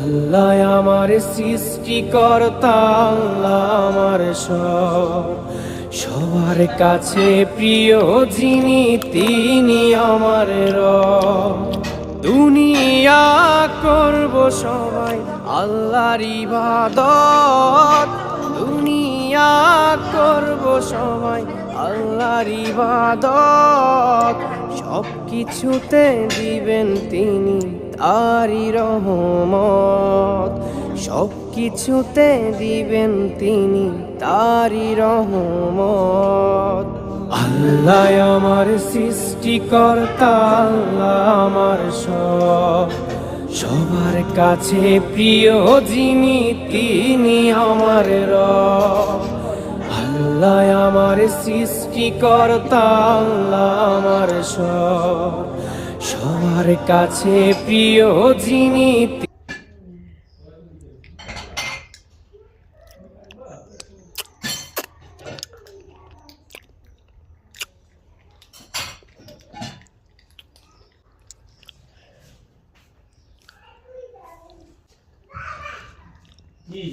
আল্লাহ আমার সৃষ্টিকর্তা, আল্লাহ আমার সবার কাছে প্রিয় যিনি, তিনি আমার রব। দুনিয়া করব সবাই আল্লাহর ইবাদত, দুনিয়া করব সবাই আল্লাহর ইবাদত। সব কিছুতে দিবেন তিনি তারি রহমত, সব কিছুতে দিবেন তিনি তারি রহমত। আল্লাহ আমার সৃষ্টিকর্তা, আল্লাহ আমার সবার কাছে প্রিয় যিনি, তিনি আমার রব। আল্লাহ আমার সৃষ্টিকর্তা, আল্লাহ আমার সবার কাছে প্রিয় যিনি। জি